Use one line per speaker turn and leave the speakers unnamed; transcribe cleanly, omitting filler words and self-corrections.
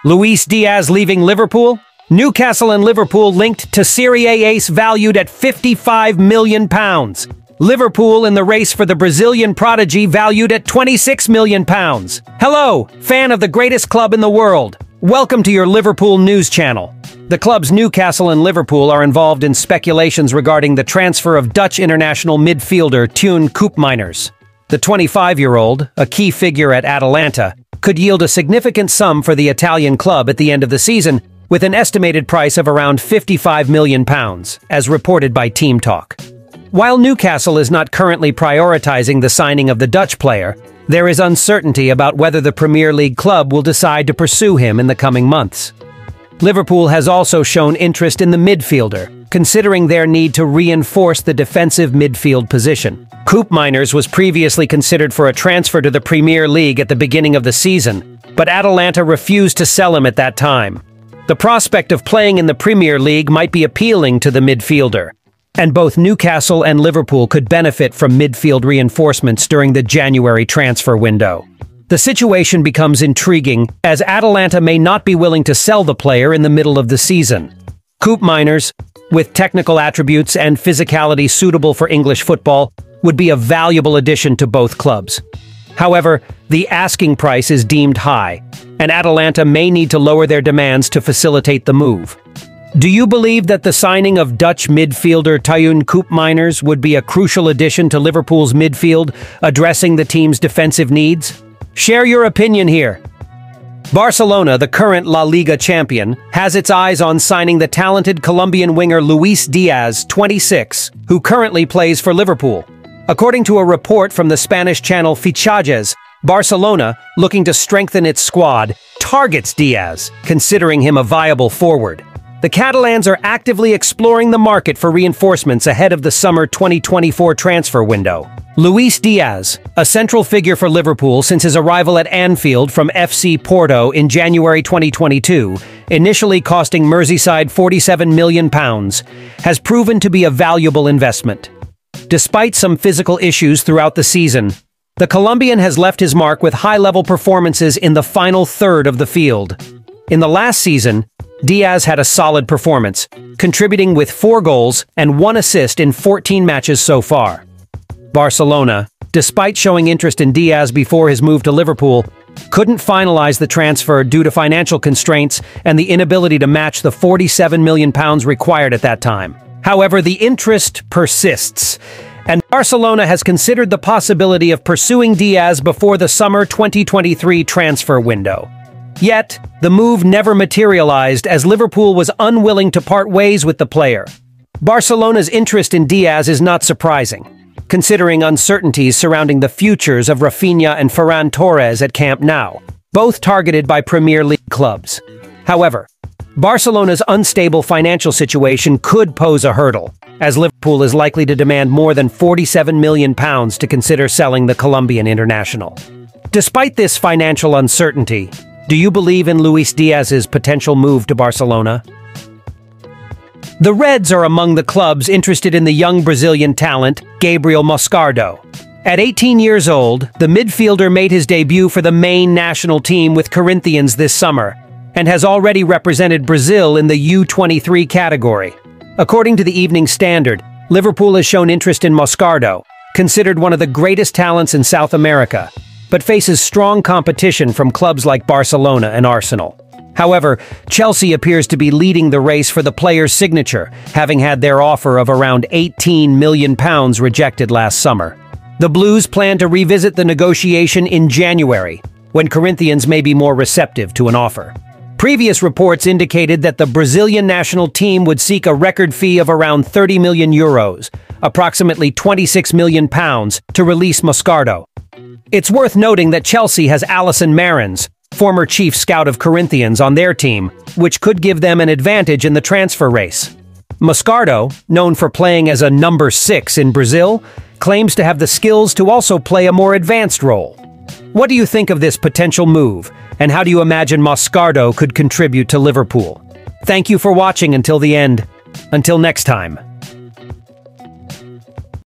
Luis Diaz leaving Liverpool? Newcastle and Liverpool linked to Serie A ace valued at £55 million. Liverpool in the race for the Brazilian prodigy valued at £26 million. Hello, fan of the greatest club in the world. Welcome to your Liverpool news channel. The clubs Newcastle and Liverpool are involved in speculations regarding the transfer of Dutch international midfielder Teun Koopmeiners. The 25-year-old, a key figure at Atalanta, could yield a significant sum for the Italian club at the end of the season, with an estimated price of around £55 million, as reported by Team Talk. While Newcastle is not currently prioritizing the signing of the Dutch player, there is uncertainty about whether the Premier League club will decide to pursue him in the coming months. Liverpool has also shown interest in the midfielder, considering their need to reinforce the defensive midfield position. Koopmeiners was previously considered for a transfer to the Premier League at the beginning of the season, but Atalanta refused to sell him at that time. The prospect of playing in the Premier League might be appealing to the midfielder, and both Newcastle and Liverpool could benefit from midfield reinforcements during the January transfer window. The situation becomes intriguing, as Atalanta may not be willing to sell the player in the middle of the season. Koopmeiners, with technical attributes and physicality suitable for English football, would be a valuable addition to both clubs. However, the asking price is deemed high, and Atalanta may need to lower their demands to facilitate the move. Do you believe that the signing of Dutch midfielder Teun Koopmeiners would be a crucial addition to Liverpool's midfield, addressing the team's defensive needs? Share your opinion here. Barcelona, the current La Liga champion, has its eyes on signing the talented Colombian winger Luis Diaz, 26, who currently plays for Liverpool. According to a report from the Spanish channel Fichajes, Barcelona, looking to strengthen its squad, targets Diaz, considering him a viable forward. The Catalans are actively exploring the market for reinforcements ahead of the summer 2024 transfer window. Luis Diaz, a central figure for Liverpool since his arrival at Anfield from FC Porto in January 2022, initially costing Merseyside £47 million, has proven to be a valuable investment. Despite some physical issues throughout the season, the Colombian has left his mark with high-level performances in the final third of the field. In the last season, Diaz had a solid performance, contributing with 4 goals and 1 assist in 14 matches so far. Barcelona, despite showing interest in Diaz before his move to Liverpool, couldn't finalize the transfer due to financial constraints and the inability to match the £47 million required at that time. However, the interest persists, and Barcelona has considered the possibility of pursuing Diaz before the summer 2023 transfer window. Yet, the move never materialized as Liverpool was unwilling to part ways with the player. Barcelona's interest in Diaz is not surprising, considering uncertainties surrounding the futures of Rafinha and Ferran Torres at Camp Nou, both targeted by Premier League clubs. However, Barcelona's unstable financial situation could pose a hurdle, as Liverpool is likely to demand more than £47 million to consider selling the Colombian international. Despite this financial uncertainty, do you believe in Luis Diaz's potential move to Barcelona? The Reds are among the clubs interested in the young Brazilian talent, Gabriel Moscardo. At 18 years old, the midfielder made his debut for the main national team with Corinthians this summer, and has already represented Brazil in the U23 category. According to the Evening Standard, Liverpool has shown interest in Moscardo, considered one of the greatest talents in South America, but faces strong competition from clubs like Barcelona and Arsenal. However, Chelsea appears to be leading the race for the player's signature, having had their offer of around £18 million rejected last summer. The Blues plan to revisit the negotiation in January, when Corinthians may be more receptive to an offer. Previous reports indicated that the Brazilian national team would seek a record fee of around €30 million, approximately £26 million, to release Moscardo. It's worth noting that Chelsea has Alisson Marins, former chief scout of Corinthians, on their team, which could give them an advantage in the transfer race. Moscardo, known for playing as a number 6 in Brazil, claims to have the skills to also play a more advanced role. What do you think of this potential move, and how do you imagine Moscardo could contribute to Liverpool? Thank you for watching until the end. Until next time.